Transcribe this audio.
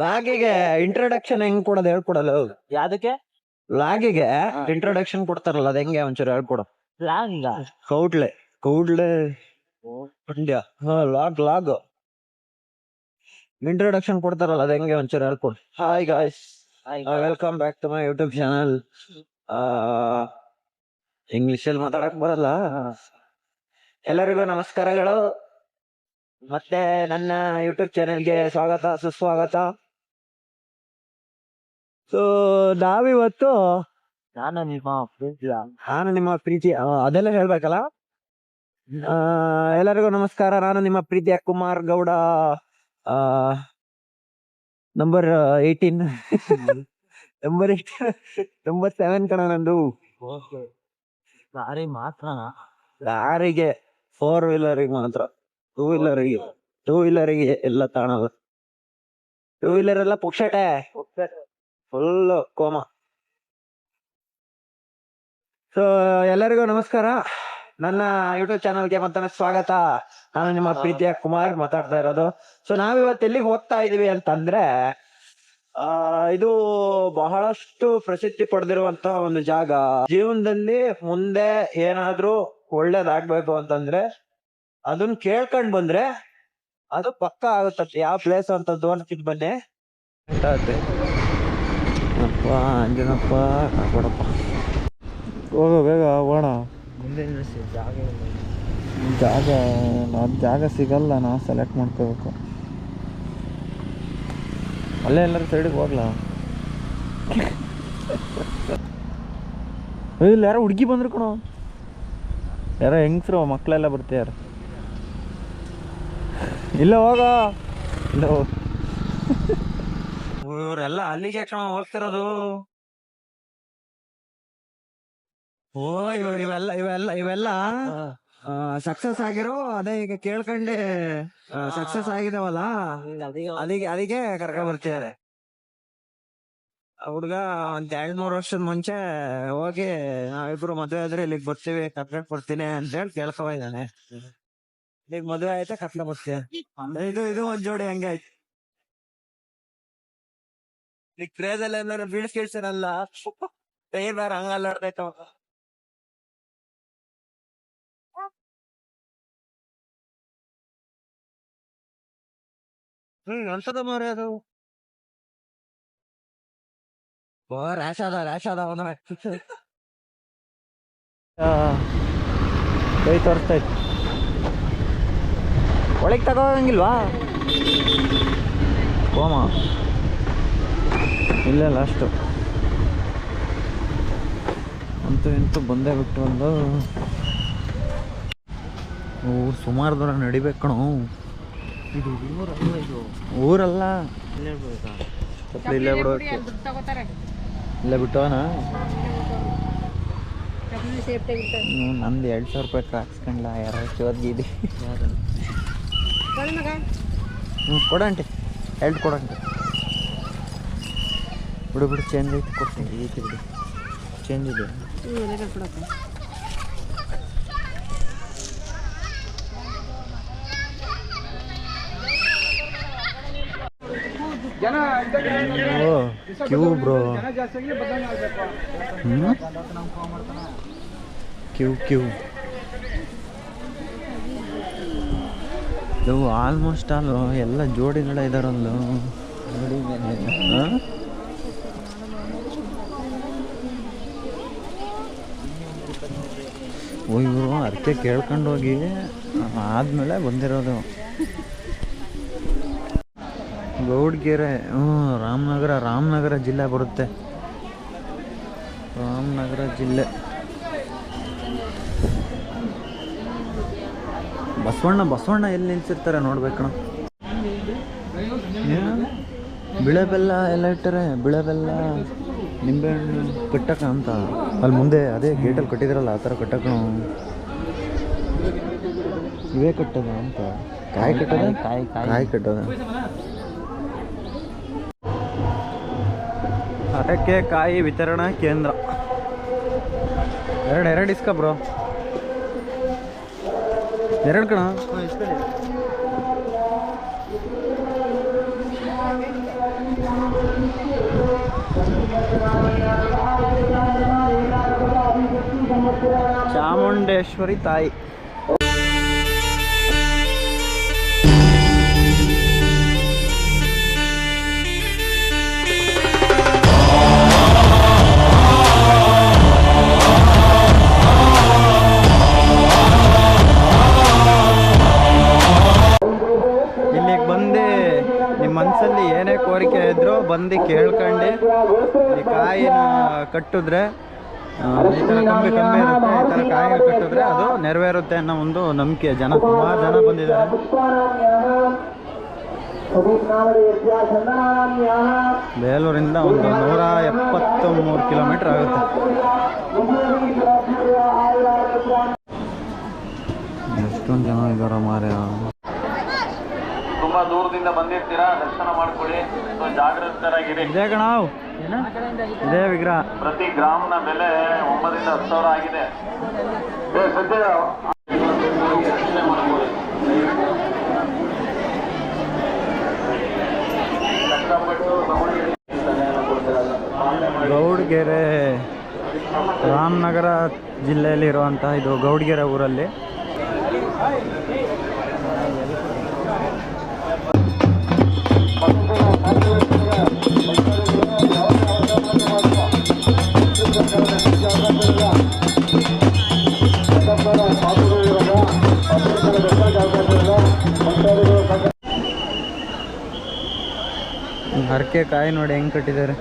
ಲಾಗಿಗೆ introduction ಹೆಂಗ್ ಕೊಡೋದು ಹೇಳ್ಕೊಡಲ್ಲ. ಯಾವ್ದಕ್ಕೆ ಲಾಗಿಗೆ ಇಂಟ್ರೊಡಕ್ಷನ್ ಕೊಡ್ತಾರಲ್ಲ ಅದ್ ಹೆಂಗೆ ಒಂಚೂರು ಹೇಳ್ಕೊಡು. ಕೌಡ್ಲೆ ಮಂಡ್ಯ ಲಾಗ್ ಇಂಟ್ರೊಡಕ್ಷನ್ ಕೊಡ್ತಾರಲ್ಲ ಅದ್ ಹೆಂಗೆ ಒಂಚೂರು ಹೇಳ್ಕೊಡು. Hi guys, welcome back to my YouTube channel. English ಅಲ್ಲಿ ಮಾತಾಡಕ್ ಬರಲ್ಲ. ಎಲ್ಲರಿಗೂ ನಮಸ್ಕಾರಗಳು. ಮತ್ತೆ ನನ್ನ ಯೂಟ್ಯೂಬ್ ಚಾನೆಲ್ಗೆ ಸ್ವಾಗತ ಸುಸ್ವಾಗತ. ಸೊ ನಾವಿವತ್ತು ನಾನು ನಿಮ್ಮ ಪ್ರೀತಿ ಅದೆಲ್ಲ ಹೇಳ್ಬೇಕಲ್ಲ. ಎಲ್ಲರಿಗೂ ನಮಸ್ಕಾರ. ನಾನು ನಿಮ್ಮ ಪ್ರೀತಿಯ ಕುಮಾರ್ ಗೌಡ, ನಂಬರ್ 18 ನಂಬರ್ 7 ಕಣ ನಂದು. ಲಾರಿಗೆ 4 ವೀಲರಿಗೆ ಮಾತ್ರ, 2 ವೀಲರಿಗೆ ಎಲ್ಲ ತಾಣದ. 2 ವೀಲರ್ ಎಲ್ಲ ಪುಕ್ಷಟೆ, ಫುಲ್ ಕೋಮ. ಸೊ ಎಲ್ಲರಿಗೂ ನಮಸ್ಕಾರ. ನನ್ನ ಯೂಟ್ಯೂಬ್ ಚಾನಲ್ಗೆ ಮತ್ತೊಮ್ಮೆ ಸ್ವಾಗತ. ನಾನು ನಿಮ್ಮ ಪ್ರೀತಿಯ ಕುಮಾರ್ ಮಾತಾಡ್ತಾ ಇರೋದು. ಸೊ ನಾವಿವತ್ತು ಎಲ್ಲಿಗೆ ಹೋಗ್ತಾ ಇದೀವಿ ಅಂತಂದ್ರೆ, ಇದು ಬಹಳಷ್ಟು ಪ್ರಸಿದ್ಧಿ ಪಡೆದಿರುವಂತ ಒಂದು ಜಾಗ. ಜೀವನದಲ್ಲಿ ಮುಂದೆ ಏನಾದ್ರೂ ಒಳ್ಳೇದಾಗ್ಬೇಕು ಅಂತಂದ್ರೆ ಅದನ್ನ ಕೇಳ್ಕೊಂಡ್ ಬಂದ್ರೆ ಅದು ಪಕ್ಕ ಆಗುತ್ತಂತೆ. ಯಾವ ಪ್ಲೇಸ್ ಅಂತ ತೋರಿಸ್ತಿದ್ ಬನ್ನಿ. ಅಪ್ಪ ಅಂಜನಪ್ಪ ಕೊಡಪ್ಪ, ಹೋಗೋ ಬೇಗ ಹೋಗೋಣ. ಜಾಗ ಸಿಗಲ್ಲ, ನಾ ಸೆಲೆಕ್ಟ್ ಮಾಡ್ಕೋಬೇಕು. ಅಲ್ಲೇ ಎಲ್ಲರೂ ಸೈಡಿಗೆ ಹೋಗ್ಲಾ? ಇಲ್ಲಿ ಯಾರೋ ಹುಡುಗಿ ಬಂದ್ರು ಕಣೋ, ಯಾರೋ ಹೆಂಗಸ್ರು ಮಕ್ಕಳೆಲ್ಲ ಬರ್ತೀಯಾರ. ಇಲ್ಲ ಹೋಗ, ಇಲ್ಲ ಇವರೆಲ್ಲ ಅಲ್ಲಿಗೆ ಕ್ಷಮ ಹೋಗ್ತಿರೋದು. ಓ ಇವೆಲ್ಲ ಸಕ್ಸಸ್ ಆಗಿರೋ, ಅದೇ ಈಗ ಕೇಳ್ಕೊಂಡೆ ಸಕ್ಸಸ್ ಆಗಿದಾವಲ್ಲ, ಅದಕ್ಕೆ ಕರ್ಕೊಂಡ್ ಬರ್ತಿದ್ದಾರೆ. ಹುಡ್ಗ ಒಂದ್ 2-3 ವರ್ಷದ ಮುಂಚೆ ಹೋಗಿ ನಾವಿಬ್ರು ಮದ್ವೆ ಆದ್ರೆ ಇಲ್ಲಿಗೆ ಬರ್ತೀವಿ, ಕರ್ಕೊಂಡ್ ಬರ್ತೀನಿ ಅಂತ ಹೇಳಿ ಕೇಳ್ಕೊ ಇದ್ದಾನೆ. ಈಗ ಮದ್ವೆ ಆಯ್ತಾ ಕರ್ಕೊಂಡ್ ಬರ್ತೀಯ. ಇದು ಒಂದ್ ಜೋಡಿ ಹಂಗೆ ಆಯ್ತು. ಈಗ ಕ್ರೇಜ್ ಎಲ್ಲ ಏನಾರ ಬೀಳ್ಸ್ಕಿಳ್ಸಿರಲ್ಲ, ಏನಾರ ಹಂಗಲ್ಲಾಡ್ದೈತ. ಅನ್ಸದ ಮಾರಿ ಅದು. ರ್ಯಾಶ್ ಅದ ಅವನ ಕೈ ತೋರಿಸ್ತೈತಿ. ಒಳಗೆ ತಗೋಂಗಿಲ್ವಾ ಕೋಮ? ಇಲ್ಲ ಅಷ್ಟು ಅಂತೂ ಇಂತೂ ಬಂದೇ ಬಿಟ್ಟು ಒಂದು ಸುಮಾರು ದೂರ ನಡಿಬೇಕು ಕಣೋ. ಇದು ಊರಲ್ಲ, ಇಲ್ಲೇ ಬಿಡ್ಬೇಕು. ಇಲ್ಲೇ ಬಿಟ್ಟವನ ನಂದು 2,000 ರೂಪಾಯಿ ಹಾಕ್ಸ್ಕೊಂಡ್ಲ ಯಾರು ಚೋದ್ಗಿದಿ. ಕೊಡಂಟಿ 2 ಕೊಡಂಟಿ. ಬಿಡು ಚೇಂಜ್ ಐತಿ, ಕೊಡ್ತೀನಿ. ಐತಿ ಬಿಡು, ಚೇಂಜ್ ಇದೆ. ಕ್ಯೂ ಬ್ರೋ, ಕ್ಯೂ ಇದು ಆಲ್ಮೋಸ್ಟ್ ಆಲ್ ಎಲ್ಲ ಜೋಡಿಗಳ ಇದಾರಲ್ಲ. ಇವರು ಅರ್ಕೆ ಕೇಳ್ಕೊಂಡೋಗಿ ಆದ್ಮೇಲೆ ಬಂದಿರೋದು. ಗೌಡ್ಗೆರೆ, ರಾಮನಗರ ಜಿಲ್ಲೆ ಬರುತ್ತೆ. ರಾಮನಗರ ಜಿಲ್ಲೆ. ಬಸವಣ್ಣ ಎಲ್ಲಿ ನಿಲ್ಸಿರ್ತಾರೆ ನೋಡ್ಬೇಕಣ. ಬಿಳೆ ಬೆಲ್ಲ ಎಲ್ಲ ಇಟ್ಟರೆ, ಬಿಳೆ ಬೆಲ್ಲ ನಿಂಬೆಹಣ್ಣು ಕಟ್ಟಕ ಅಂತ ಅಲ್ಲಿ ಮುಂದೆ ಅದೇ ಗೇಟಲ್ಲಿ ಕಟ್ಟಿದ್ರಲ್ಲ ಆ ಥರ ಕಟ್ಟಕಣ. ಇವೇ ಕಟ್ಟದ ಅಂತ, ಕಾಯಿ ಕಟ್ಟದ, ಕಾಯಿ ಕಟ್ಟದ. ಅಡಕೆ ಕಾಯಿ ವಿತರಣಾ ಕೇಂದ್ರ. ಎರಡು ಇಸ್ಕ ಬ್ರೋ, ಎರಡು ಕಣ. ಚಾಮುಂಡೇಶ್ವರಿ ತಾಯಿ. ಇಲ್ಲಿಗೆ ಬಂದು ನಿಮ್ಮ ಮನಸ್ಸಲ್ಲಿ ಏನೇ ಕೋರಿಕೆ ಇದ್ರೂ ಬಂದು ಕೇಳ್ಕೊಂಡು ಈ ಕಾಯಿನ ಕಟ್ಟಿದ್ರೆ ಈ ಥರ ಕಂಬಿ ಇರುತ್ತೆ, ಈ ಥರ ಕಾಯಿನ ಕಟ್ಟಿದ್ರೆ ಅದು ನೆರವೇರುತ್ತೆ ಅನ್ನೋ ಒಂದು ನಂಬಿಕೆ. ಸುಮಾರು ಜನ ಬಂದಿದ್ದಾರೆ. ಬೇಲೂರಿಂದ ಒಂದು 173 ಕಿಲೋಮೀಟರ್ ಆಗುತ್ತೆ. ಎಷ್ಟೊಂದು ಜನ ಇದ್ದಾರ ಮಾರ್ಯ. ತುಂಬಾ ದೂರದಿಂದ ಬಂದಿರ್ತೀರಾ, ದರ್ಶನ ಮಾಡ್ಕೊಳ್ಳಿ, ಜಾಗೃತರಾಗಿರಿ. ಇದೇ ಕಣ, ಇದೇ ವಿಗ್ರಹ. ಪ್ರತಿ ಗ್ರಾಮ್ನ ಬೆಲೆ 9,000 ರಿಂದ 10,000 ಆಗಿದೆ. ಗೌಡ್ಗೆರೆ ರಾಮನಗರ ಜಿಲ್ಲೆಯಲ್ಲಿ ಇರುವಂಥ ಇದು ಗೌಡ್ಗೆರೆ ಊರಲ್ಲಿ. ಹರಕೆ ಕಾಯಿ ನೋಡಿ ಹೆಂಗೆ ಕಟ್ಟಿದ್ದಾರೆ.